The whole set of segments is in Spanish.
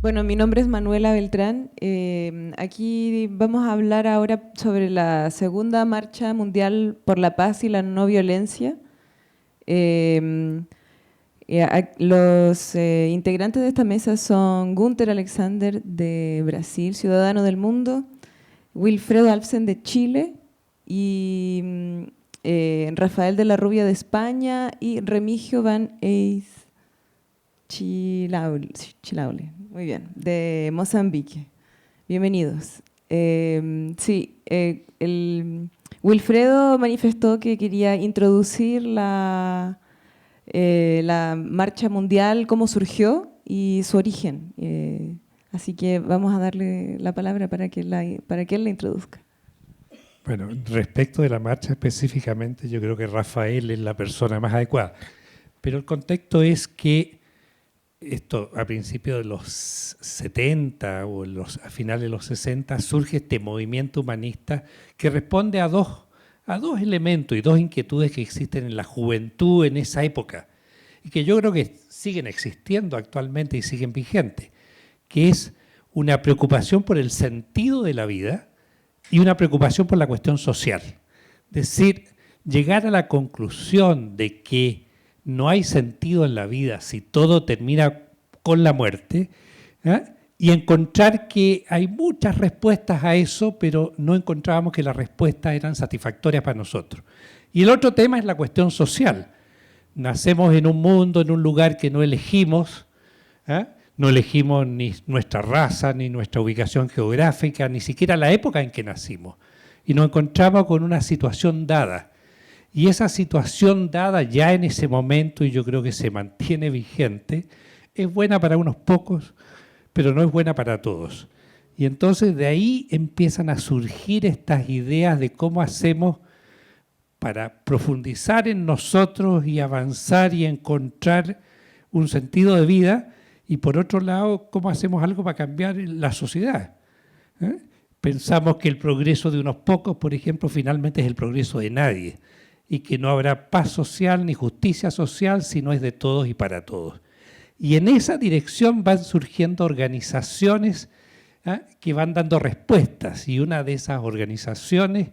Bueno, mi nombre es Manuela Beltrán. Aquí vamos a hablar ahora sobre la segunda marcha mundial por la paz y la no violencia. Los integrantes de esta mesa son Gunther Alexander de Brasil, ciudadano del mundo, Wilfredo Alfsen de Chile y Rafael de la Rubia de España y Remigio Van Eys Chilaule, muy bien, de Mozambique. Bienvenidos. El Wilfredo manifestó que quería introducir la marcha mundial, cómo surgió y su origen. Así que vamos a darle la palabra para que él la introduzca. Bueno, respecto de la marcha específicamente, yo creo que Rafael es la persona más adecuada. Pero el contexto es que esto a principios de los 70 o a finales de los 60 surge este movimiento humanista que responde a dos elementos y dos inquietudes que existen en la juventud en esa época y que yo creo que siguen existiendo actualmente y siguen vigentes, que es una preocupación por el sentido de la vida y una preocupación por la cuestión social. Es decir, llegar a la conclusión de que no hay sentido en la vida si todo termina con la muerte, y encontrar que hay muchas respuestas a eso, pero no encontrábamos que las respuestas eran satisfactorias para nosotros. Y el otro tema es la cuestión social. Nacemos en un mundo, en un lugar que no elegimos, no elegimos ni nuestra raza, ni nuestra ubicación geográfica, ni siquiera la época en que nacimos. Y nos encontramos con una situación dada. Y esa situación dada ya en ese momento, y yo creo que se mantiene vigente, es buena para unos pocos, pero no es buena para todos. Y entonces de ahí empiezan a surgir estas ideas de cómo hacemos para profundizar en nosotros y avanzar y encontrar un sentido de vida, y por otro lado, cómo hacemos algo para cambiar la sociedad. Pensamos que el progreso de unos pocos, por ejemplo, finalmente es el progreso de nadie, y que no habrá paz social ni justicia social si no es de todos y para todos. Y en esa dirección van surgiendo organizaciones que van dando respuestas, y una de esas organizaciones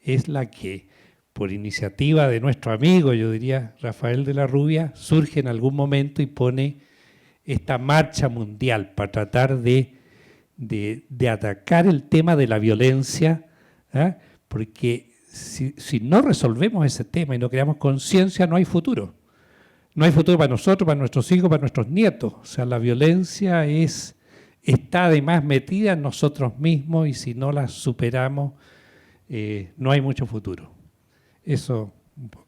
es la que, por iniciativa de nuestro amigo, yo diría Rafael de la Rubia, surge en algún momento y pone esta marcha mundial para tratar de atacar el tema de la violencia, porque si no resolvemos ese tema y no creamos conciencia, no hay futuro. No hay futuro para nosotros, para nuestros hijos, para nuestros nietos. O sea, la violencia está además metida en nosotros mismos, y si no la superamos, no hay mucho futuro. Eso un poco.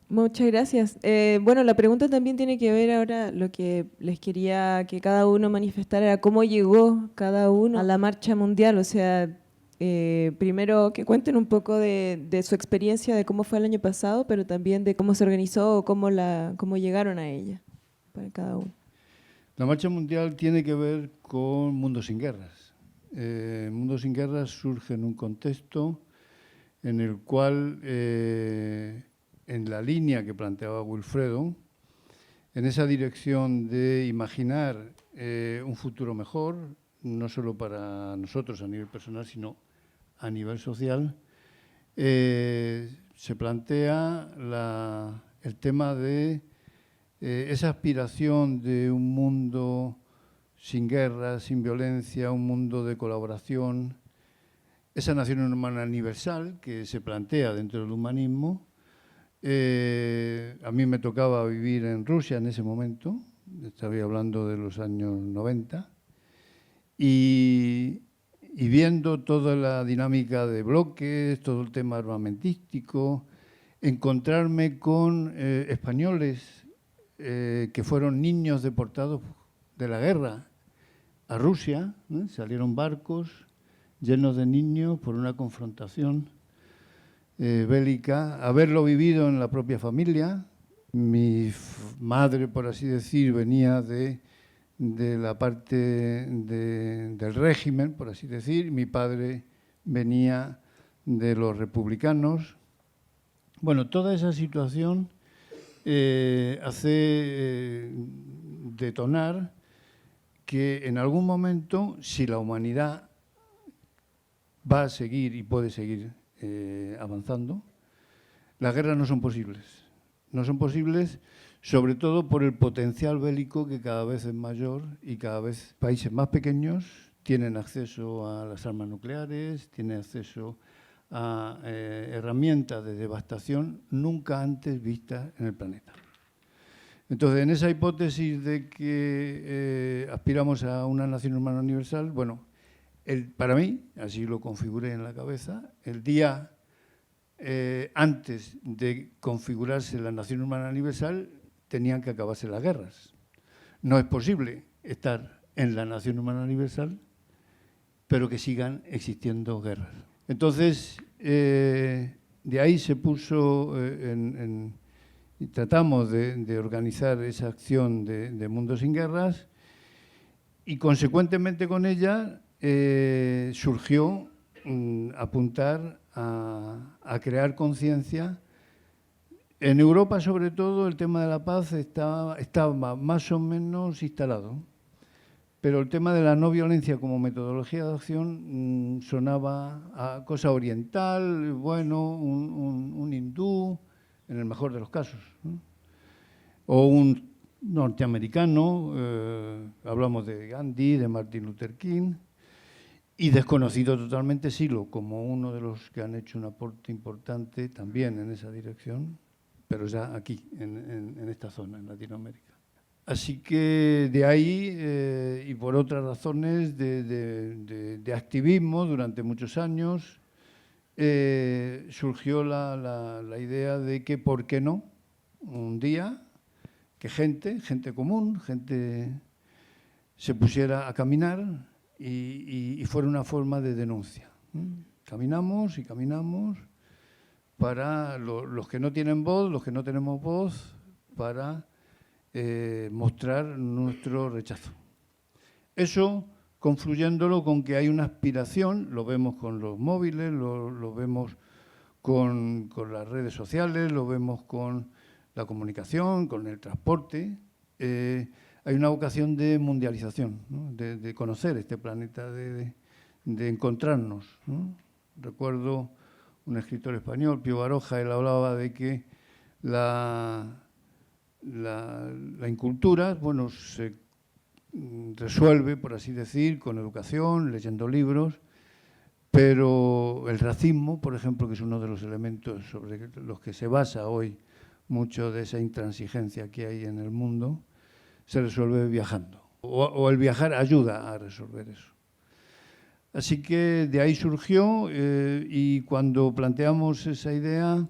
Muchas gracias. Bueno, la pregunta también tiene que ver ahora, lo que les quería que cada uno manifestara era cómo llegó cada uno a la marcha mundial. O sea, primero que cuenten un poco de su experiencia, de cómo fue el año pasado, pero también de cómo se organizó o cómo llegaron a ella, para cada uno. La marcha mundial tiene que ver con Mundo sin Guerras. Mundo sin Guerras surge en un contexto en el cual, en la línea que planteaba Wilfredo, en esa dirección de imaginar un futuro mejor, no solo para nosotros a nivel personal, sino a nivel social, se plantea el tema de esa aspiración de un mundo sin guerra, sin violencia, un mundo de colaboración, esa nación humana universal que se plantea dentro del humanismo. A mí me tocaba vivir en Rusia en ese momento, estaba hablando de los años 90, y viendo toda la dinámica de bloques, todo el tema armamentístico, encontrarme con españoles que fueron niños deportados de la guerra a Rusia, salieron barcos llenos de niños por una confrontación bélica, haberlo vivido en la propia familia. Mi madre, por así decir, venía de la parte del régimen, por así decir. Mi padre venía de los republicanos. Bueno, toda esa situación hace detonar que en algún momento, si la humanidad va a seguir y puede seguir avanzando, las guerras no son posibles. No son posibles, sobre todo por el potencial bélico que cada vez es mayor y cada vez países más pequeños tienen acceso a las armas nucleares, tienen acceso a herramientas de devastación nunca antes vistas en el planeta. Entonces, en esa hipótesis de que aspiramos a una nación humana universal, bueno, para mí, así lo configuré en la cabeza, el día antes de configurarse la nación humana universal, tenían que acabarse las guerras. No es posible estar en la nación humana universal, pero que sigan existiendo guerras. Entonces, de ahí se puso y tratamos de organizar esa acción de Mundo sin Guerras y, consecuentemente con ella, surgió apuntar a crear conciencia. En Europa, sobre todo, el tema de la paz estaba más o menos instalado, pero el tema de la no violencia como metodología de acción sonaba a cosa oriental, bueno, un hindú, en el mejor de los casos, ¿no? O un norteamericano, hablamos de Gandhi, de Martin Luther King, y desconocido totalmente Silo, como uno de los que han hecho un aporte importante también en esa dirección, pero ya aquí, en esta zona, en Latinoamérica. Así que de ahí, y por otras razones de activismo durante muchos años, surgió la idea de que, ¿por qué no?, un día, que gente común, gente se pusiera a caminar y fuera una forma de denuncia. Caminamos y caminamos para los que no tienen voz, los que no tenemos voz, para mostrar nuestro rechazo. Eso confluyéndolo con que hay una aspiración, lo vemos con los móviles, lo vemos con las redes sociales, lo vemos con la comunicación, con el transporte. Hay una vocación de mundialización, ¿no?, de conocer este planeta, de encontrarnos, ¿no? Recuerdo un escritor español, Pío Baroja, él hablaba de que la incultura, bueno, se resuelve, por así decir, con educación, leyendo libros, pero el racismo, por ejemplo, que es uno de los elementos sobre los que se basa hoy mucho de esa intransigencia que hay en el mundo, se resuelve viajando, o el viajar ayuda a resolver eso. Así que de ahí surgió, y cuando planteamos esa idea,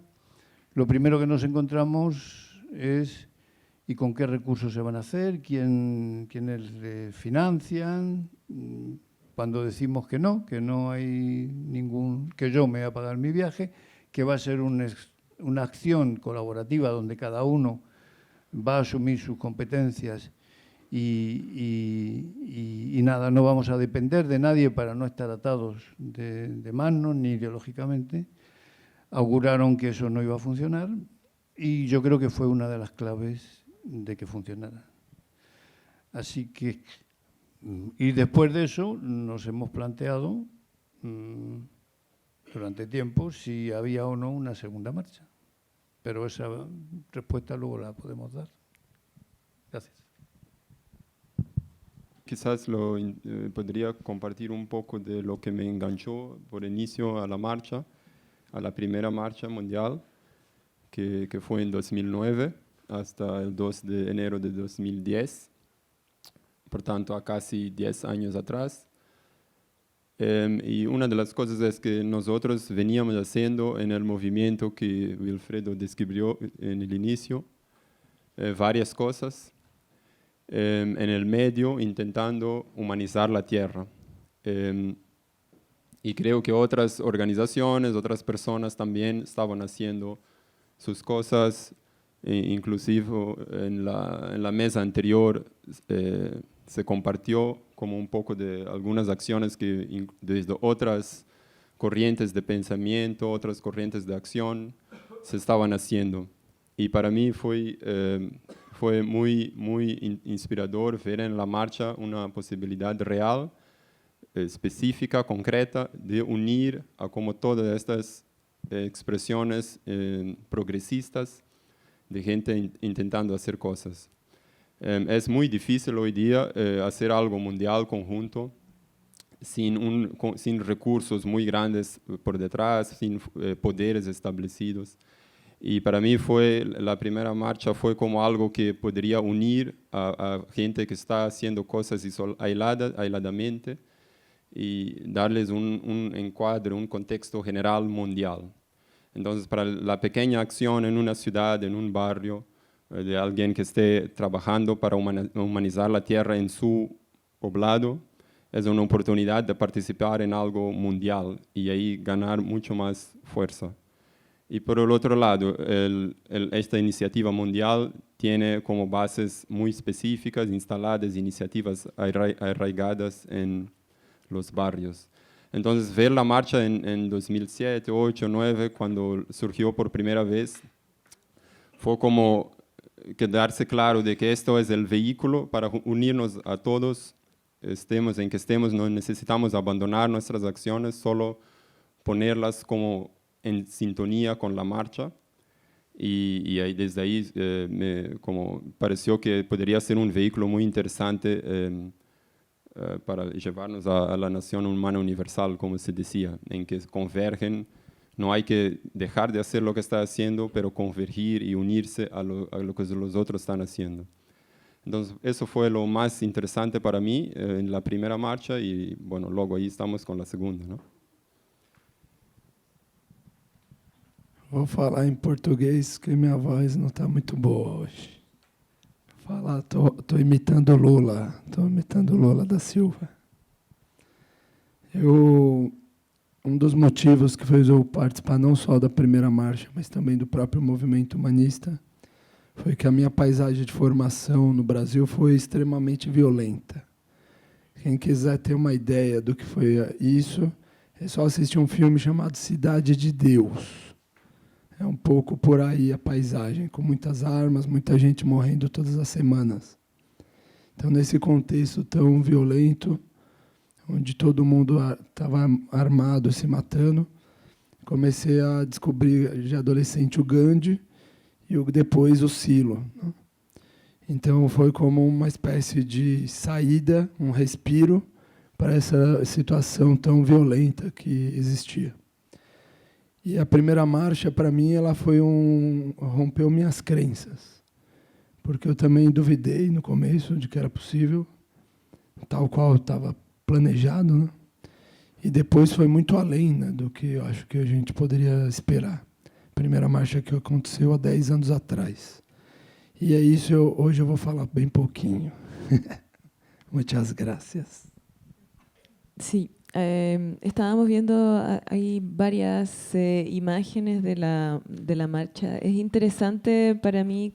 lo primero que nos encontramos es ¿y con qué recursos se van a hacer? ¿Quiénes le financian? Cuando decimos que no hay que yo me voy a pagar mi viaje, que va a ser una acción colaborativa donde cada uno va a asumir sus competencias y nada, no vamos a depender de nadie para no estar atados de manos ni ideológicamente. Auguraron que eso no iba a funcionar y yo creo que fue una de las claves de que funcionara. Así que, y después de eso nos hemos planteado durante tiempo si había o no una segunda marcha. Pero esa respuesta luego la podemos dar. Gracias. Quizás podría compartir un poco de lo que me enganchó por inicio a la marcha, a la primera marcha mundial, que fue en 2009 hasta el 2 de enero de 2010, por tanto a casi 10 años atrás. Y una de las cosas es que nosotros veníamos haciendo en el movimiento que Wilfredo describió en el inicio, varias cosas en el medio intentando humanizar la tierra. Y creo que otras organizaciones, otras personas también estaban haciendo sus cosas, inclusive en la mesa anterior se compartió como un poco de algunas acciones que desde otras corrientes de pensamiento, otras corrientes de acción se estaban haciendo. Y para mí fue Fue muy inspirador ver en la marcha una posibilidad real, específica, concreta, de unir a como todas estas expresiones progresistas de gente intentando hacer cosas. Es muy difícil hoy día hacer algo mundial conjunto sin recursos muy grandes por detrás, sin poderes establecidos. Y para mí la primera marcha fue como algo que podría unir a gente que está haciendo cosas aisladamente y darles un encuadre, un contexto general mundial. Entonces, para la pequeña acción en una ciudad, en un barrio, de alguien que esté trabajando para humanizar la tierra en su poblado, es una oportunidad de participar en algo mundial y ahí ganar mucho más fuerza. Y por el otro lado, esta iniciativa mundial tiene como bases muy específicas, instaladas, iniciativas arraigadas en los barrios. Entonces, ver la marcha en 2007, 2008, 2009, cuando surgió por primera vez, fue como quedarse claro de que esto es el vehículo para unirnos a todos, estemos en que estemos, no necesitamos abandonar nuestras acciones, solo ponerlas como en sintonía con la marcha. Y desde ahí me como pareció que podría ser un vehículo muy interesante para llevarnos a la nación humana universal, como se decía, en que convergen. No hay que dejar de hacer lo que está haciendo, pero convergir y unirse a lo que los otros están haciendo. Entonces, eso fue lo más interesante para mí en la primera marcha y, bueno, luego ahí estamos con la segunda, ¿no? Vou falar em português, que minha voz não está muito boa hoje. Tô imitando Lula da Silva. Um dos motivos que fez eu participar não só da primeira marcha, mas também do próprio movimento humanista, foi que a minha paisagem de formação no Brasil foi extremamente violenta. Quem quiser ter uma ideia do que foi isso, é só assistir um filme chamado Cidade de Deus. É um pouco por aí a paisagem, com muitas armas, muita gente morrendo todas as semanas. Então, nesse contexto tão violento, onde todo mundo estava armado, se matando, comecei a descobrir, de adolescente, o Gandhi e depois o Silo, né? Então, foi como uma espécie de saída, um respiro para essa situação tão violenta que existia. E a primeira marcha, para mim, ela foi rompeu minhas crenças, porque eu também duvidei no começo de que era possível, tal qual estava planejado, né? E depois foi muito além, né, do que eu acho que a gente poderia esperar. A primeira marcha que aconteceu há 10 anos atrás. E é isso, hoje eu vou falar bem pouquinho. Muchas gracias. Sí, estábamos viendo, hay varias imágenes de la marcha. Es interesante para mí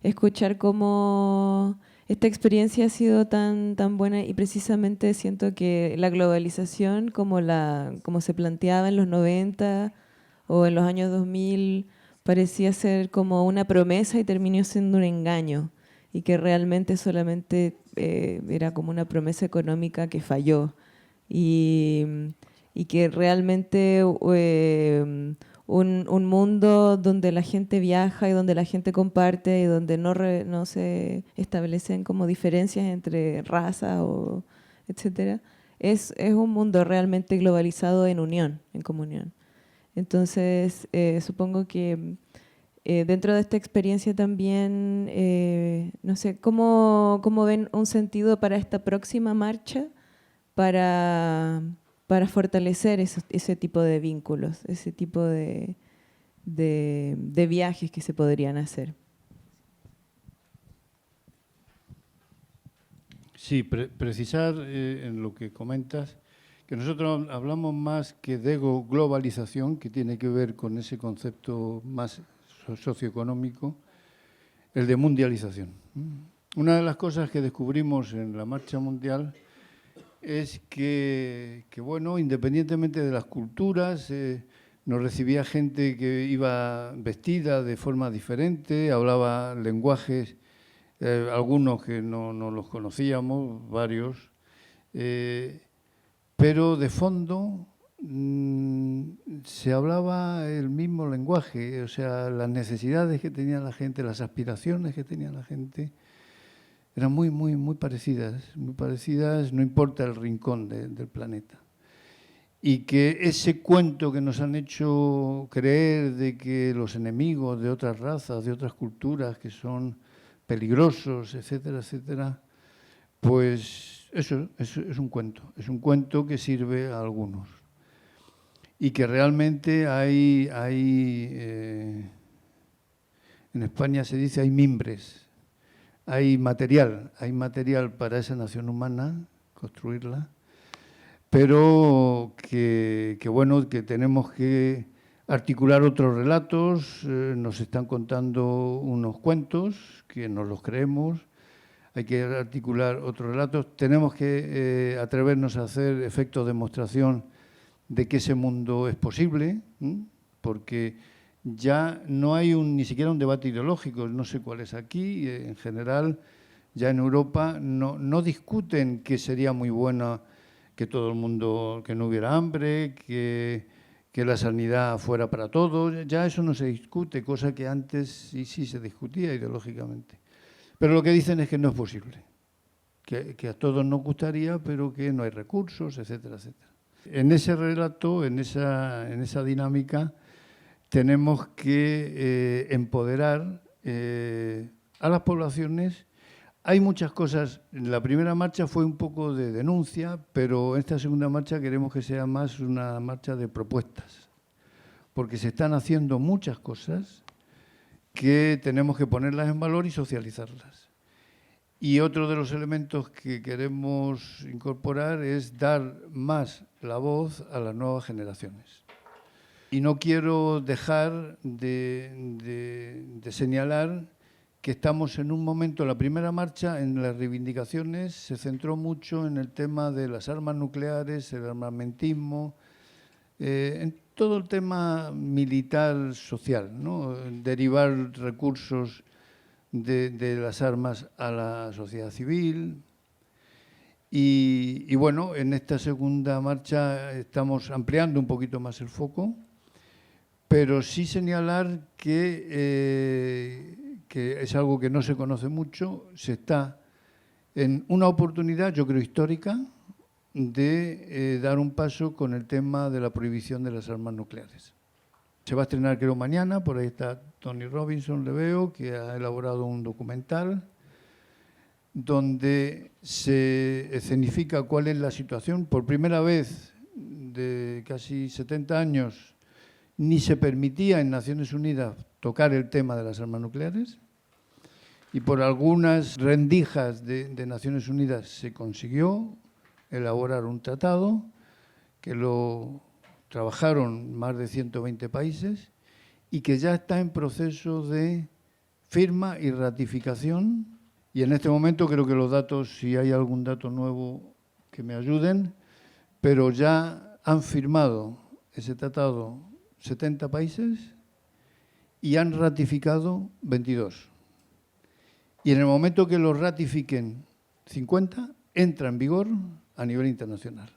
escuchar cómo esta experiencia ha sido tan buena y precisamente siento que la globalización, como se planteaba en los 90 o en los años 2000, parecía ser como una promesa y terminó siendo un engaño, y que realmente solamente era como una promesa económica que falló, y que realmente un mundo donde la gente viaja y donde la gente comparte y donde no se establecen como diferencias entre razas o etcétera, es un mundo realmente globalizado en unión, en comunión. Entonces, supongo que dentro de esta experiencia también, no sé, ¿cómo ven un sentido para esta próxima marcha para fortalecer ese tipo de vínculos, ese tipo de viajes que se podrían hacer? Sí, precisar en lo que comentas, que nosotros hablamos más que de globalización, que tiene que ver con ese concepto más socioeconómico, el de mundialización. Una de las cosas que descubrimos en la marcha mundial es que bueno, independientemente de las culturas, nos recibía gente que iba vestida de forma diferente, hablaba lenguajes, algunos que no los conocíamos, varios, pero de fondo se hablaba el mismo lenguaje, o sea, las necesidades que tenía la gente, las aspiraciones que tenía la gente, eran muy parecidas, no importa el rincón del planeta. Y que ese cuento que nos han hecho creer de que los enemigos de otras razas, de otras culturas que son peligrosos, etcétera, etcétera, pues eso es un cuento que sirve a algunos. Y que realmente hay en España se dice hay mimbres, hay material para esa nación humana, construirla, pero que tenemos que articular otros relatos, nos están contando unos cuentos que nos los creemos, hay que articular otros relatos, tenemos que atrevernos a hacer efectos de demostración de que ese mundo es posible, porque ya no hay ni siquiera un debate ideológico, no sé cuál es aquí, en general, ya en Europa no discuten que sería muy buena que todo el mundo, que no hubiera hambre, que la sanidad fuera para todos, ya eso no se discute, cosa que antes sí se discutía ideológicamente. Pero lo que dicen es que no es posible, que a todos nos gustaría, pero que no hay recursos, etcétera, etcétera. En ese relato, en esa dinámica, tenemos que empoderar a las poblaciones. Hay muchas cosas. La primera marcha fue un poco de denuncia, pero esta segunda marcha queremos que sea más una marcha de propuestas, porque se están haciendo muchas cosas que tenemos que ponerlas en valor y socializarlas. Y otro de los elementos que queremos incorporar es dar más la voz a las nuevas generaciones. Y no quiero dejar de señalar que estamos en un momento, la primera marcha en las reivindicaciones se centró mucho en el tema de las armas nucleares, el armamentismo, en todo el tema militar social, ¿no? Derivar recursos de las armas a la sociedad civil. Y bueno, en esta segunda marcha estamos ampliando un poquito más el foco, pero sí señalar que es algo que no se conoce mucho, se está en una oportunidad, yo creo, histórica, de dar un paso con el tema de la prohibición de las armas nucleares. Se va a estrenar, creo, mañana, por ahí está Tony Robinson, le veo, que ha elaborado un documental donde se escenifica cuál es la situación. Por primera vez de casi 70 años ni se permitía en Naciones Unidas tocar el tema de las armas nucleares y por algunas rendijas de Naciones Unidas se consiguió elaborar un tratado que lo trabajaron más de 120 países y que ya está en proceso de firma y ratificación. Y en este momento creo que los datos, si hay algún dato nuevo, que me ayuden, pero ya han firmado ese tratado 70 países y han ratificado 22. Y en el momento que lo ratifiquen 50, entra en vigor a nivel internacional.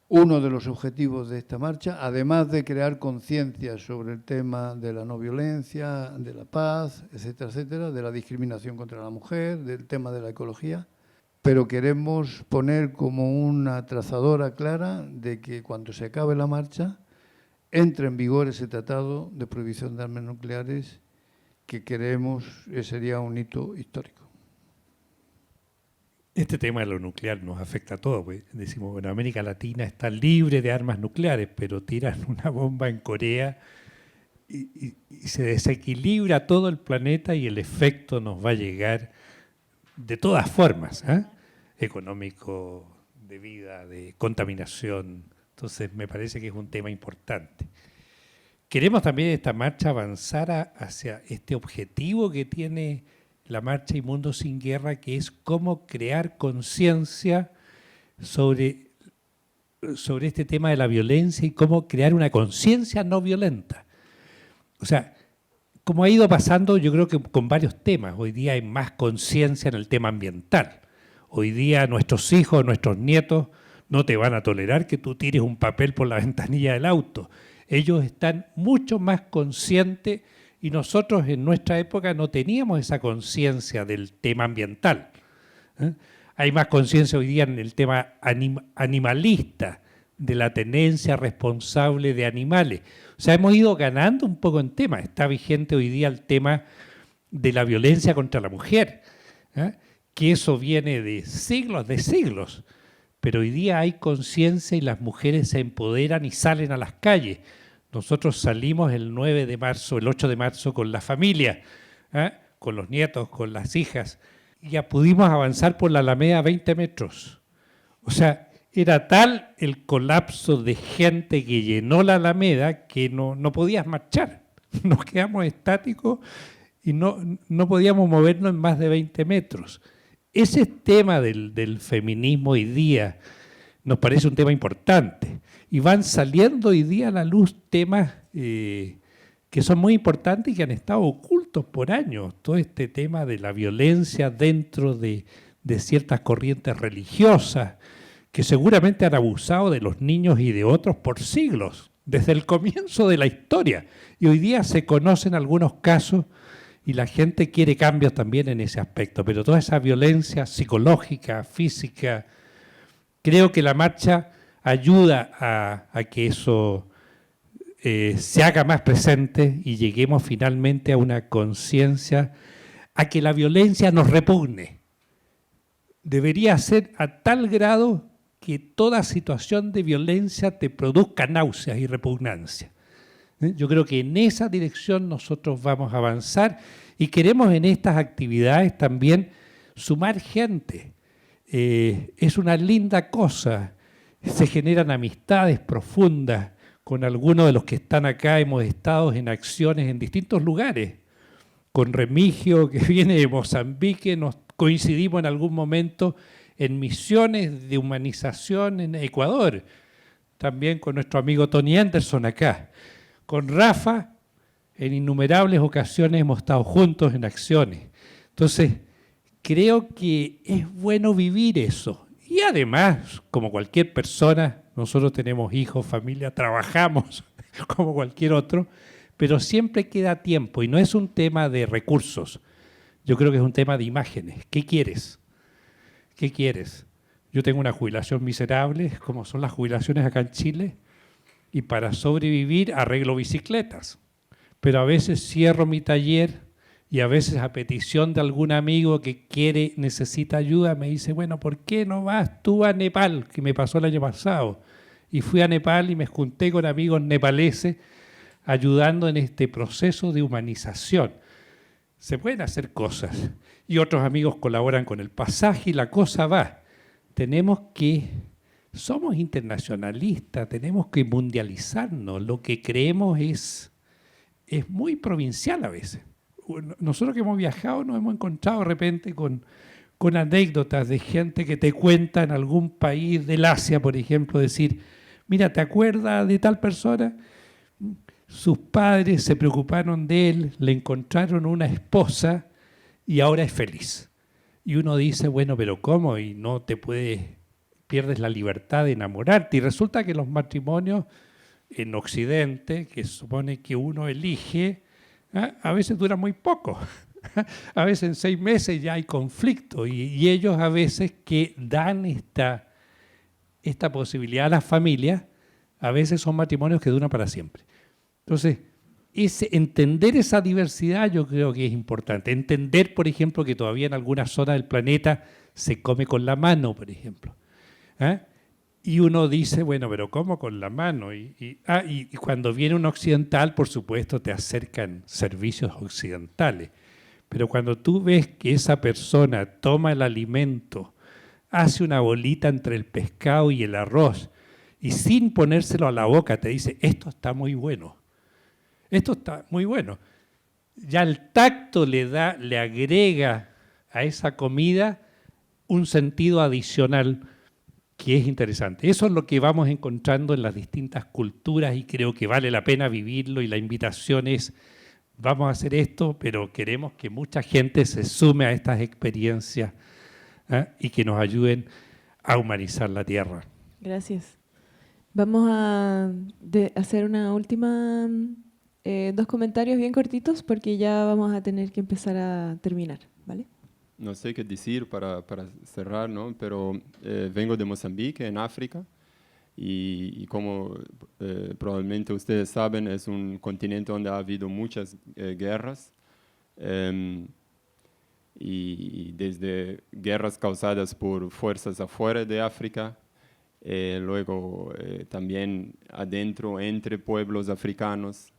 Uno de los objetivos de esta marcha, además de crear conciencia sobre el tema de la no violencia, de la paz, etcétera, etcétera, de la discriminación contra la mujer, del tema de la ecología, pero queremos poner como una trazadora clara de que cuando se acabe la marcha entre en vigor ese tratado de prohibición de armas nucleares que creemos que sería un hito histórico. Este tema de lo nuclear nos afecta a todos. Pues. Decimos, bueno, América Latina está libre de armas nucleares, pero tiran una bomba en Corea y se desequilibra todo el planeta y el efecto nos va a llegar de todas formas, ¿eh? Económico, de vida, de contaminación. Entonces, me parece que es un tema importante. Queremos también esta marcha avanzar hacia este objetivo que tiene la marcha Y Mundo Sin Guerra, que es cómo crear conciencia sobre sobre este tema de la violencia y cómo crear una conciencia no violenta. O sea, como ha ido pasando, yo creo que con varios temas. Hoy día hay más conciencia en el tema ambiental. Hoy día nuestros hijos, nuestros nietos no te van a tolerar que tú tires un papel por la ventanilla del auto. Ellos están mucho más conscientes y nosotros en nuestra época no teníamos esa conciencia del tema ambiental. Hay más conciencia hoy día en el tema animalista, de la tenencia responsable de animales. O sea, hemos ido ganando un poco en tema. Está vigente hoy día el tema de la violencia contra la mujer, que eso viene de siglos. Pero hoy día hay conciencia y las mujeres se empoderan y salen a las calles. Nosotros salimos el 9 de marzo, el 8 de marzo con la familia, con los nietos, con las hijas. Ya pudimos avanzar por la Alameda 20 metros. O sea, era tal el colapso de gente que llenó la Alameda que no podías marchar. Nos quedamos estáticos y no podíamos movernos en más de 20 metros. Ese tema del feminismo hoy día nos parece un tema importante. Y van saliendo hoy día a la luz temas que son muy importantes y que han estado ocultos por años. Todo este tema de la violencia dentro de ciertas corrientes religiosas que seguramente han abusado de los niños y de otros por siglos, desde el comienzo de la historia. Y hoy día se conocen algunos casos y la gente quiere cambios también en ese aspecto. Pero toda esa violencia psicológica, física, creo que la marcha ayuda a que eso se haga más presente y lleguemos finalmente a una conciencia, a que la violencia nos repugne. Debería ser a tal grado que toda situación de violencia te produzca náuseas y repugnancia. Yo creo que en esa dirección nosotros vamos a avanzar y queremos en estas actividades también sumar gente. Es una linda cosa, se generan amistades profundas. Con algunos de los que están acá hemos estado en acciones en distintos lugares. Con Remigio, que viene de Mozambique, nos coincidimos en algún momento en misiones de humanización en Ecuador. También con nuestro amigo Tony Anderson acá. Con Rafa, en innumerables ocasiones hemos estado juntos en acciones. Entonces, creo que es bueno vivir eso. Y además, como cualquier persona, nosotros tenemos hijos, familia, trabajamos como cualquier otro, pero siempre queda tiempo y no es un tema de recursos. Yo creo que es un tema de imágenes. ¿Qué quieres? ¿Qué quieres? Yo tengo una jubilación miserable, como son las jubilaciones acá en Chile, y para sobrevivir arreglo bicicletas. Pero a veces cierro mi taller y a veces a petición de algún amigo que necesita ayuda, me dice, bueno, ¿por qué no vas tú a Nepal? Que me pasó el año pasado. Y fui a Nepal y me junté con amigos nepaleses ayudando en este proceso de humanización. Se pueden hacer cosas. Y otros amigos colaboran con el pasaje y la cosa va. Somos internacionalistas, tenemos que mundializarnos. Lo que creemos es muy provincial a veces. Nosotros que hemos viajado nos hemos encontrado de repente con anécdotas de gente que te cuenta en algún país del Asia, por ejemplo, decir, mira, ¿te acuerdas de tal persona? Sus padres se preocuparon de él, le encontraron una esposa y ahora es feliz. Y uno dice, bueno, pero ¿cómo? Y no pierdes la libertad de enamorarte. Y resulta que los matrimonios en Occidente, que supone que uno elige, a veces duran muy poco. A veces en 6 meses ya hay conflicto y ellos a veces que dan esta posibilidad a las familias, a veces son matrimonios que duran para siempre. Entonces, entender esa diversidad yo creo que es importante. Entender, por ejemplo, que todavía en algunas zonas del planeta se come con la mano, por ejemplo. Y uno dice, bueno, pero ¿cómo con la mano? Y cuando viene un occidental, por supuesto, te acercan servicios occidentales. Pero cuando tú ves que esa persona toma el alimento, hace una bolita entre el pescado y el arroz, y sin ponérselo a la boca te dice, esto está muy bueno. Esto está muy bueno. Ya el tacto le agrega a esa comida un sentido adicional que es interesante. Eso es lo que vamos encontrando en las distintas culturas y creo que vale la pena vivirlo y la invitación es, vamos a hacer esto, pero queremos que mucha gente se sume a estas experiencias y que nos ayuden a humanizar la Tierra. Gracias. Vamos a hacer una última, 2 comentarios bien cortitos porque ya vamos a tener que empezar a terminar, ¿vale? No sé qué decir para cerrar, ¿no? Pero vengo de Mozambique, en África, y como probablemente ustedes saben, es un continente donde ha habido muchas guerras, y desde guerras causadas por fuerzas afuera de África, luego también adentro, entre pueblos africanos,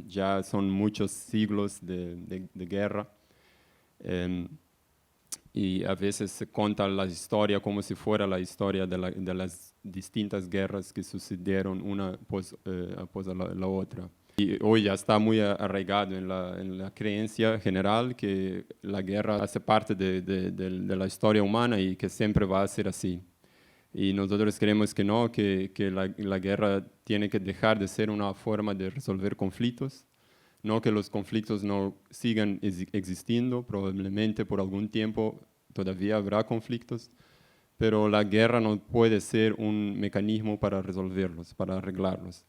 ya son muchos siglos de guerra. Y a veces se cuenta la historia como si fuera la historia de las distintas guerras que sucedieron una após la otra. Y hoy ya está muy arraigado en la creencia general que la guerra hace parte de la historia humana y que siempre va a ser así. Y nosotros creemos que no, que la guerra tiene que dejar de ser una forma de resolver conflictos. No que los conflictos no sigan existiendo, probablemente por algún tiempo todavía habrá conflictos, pero la guerra no puede ser un mecanismo para resolverlos, para arreglarlos.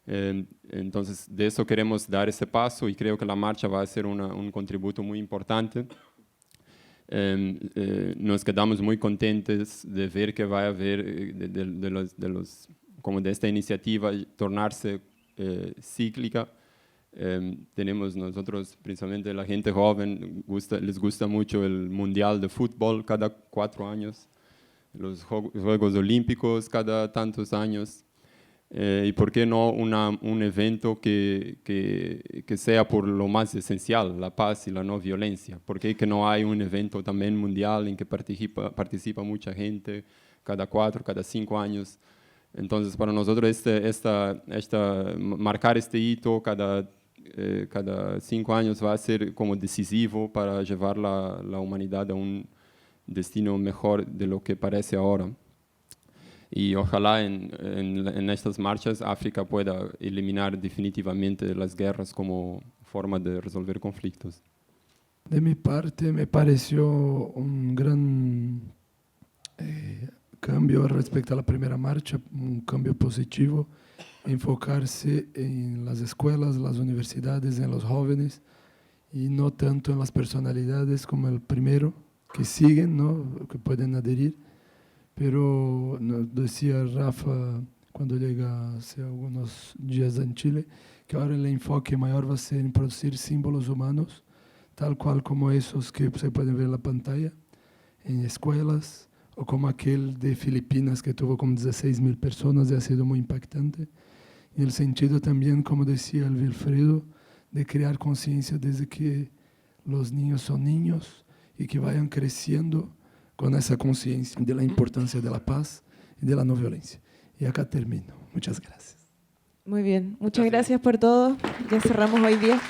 Entonces, de eso queremos dar ese paso y creo que la marcha va a ser un contributo muy importante. Nos quedamos muy contentos de ver que va a haber, como de esta iniciativa, tornarse cíclica. Tenemos nosotros, principalmente la gente joven, les gusta mucho el Mundial de Fútbol cada 4 años, los Juegos Olímpicos cada tantos años, y por qué no un evento que sea por lo más esencial, la paz y la no violencia. ¿Por qué que no hay un evento también mundial en que participa mucha gente cada 4, cada 5 años? Entonces, para nosotros marcar este hito cada 5 años va a ser como decisivo para llevar la humanidad a un destino mejor de lo que parece ahora. Y ojalá en estas marchas África pueda eliminar definitivamente las guerras como forma de resolver conflictos. De mi parte, me pareció un gran cambio respecto a la primera marcha, un cambio positivo, enfocarse en las escuelas, las universidades, en los jóvenes y no tanto en las personalidades como el primero, que siguen, ¿no? Que pueden adherir. Pero nos decía Rafa cuando llega hace algunos días en Chile, que ahora el enfoque mayor va a ser en producir símbolos humanos, tal cual como esos que se pueden ver en la pantalla, en escuelas, o como aquel de Filipinas que tuvo como 16.000 personas y ha sido muy impactante. En el sentido también, como decía el Wilfredo, de crear conciencia desde que los niños son niños y que vayan creciendo con esa conciencia de la importancia de la paz y de la no violencia. Y acá termino. Muchas gracias. Muy bien. Muchas gracias por todo. Ya cerramos hoy día.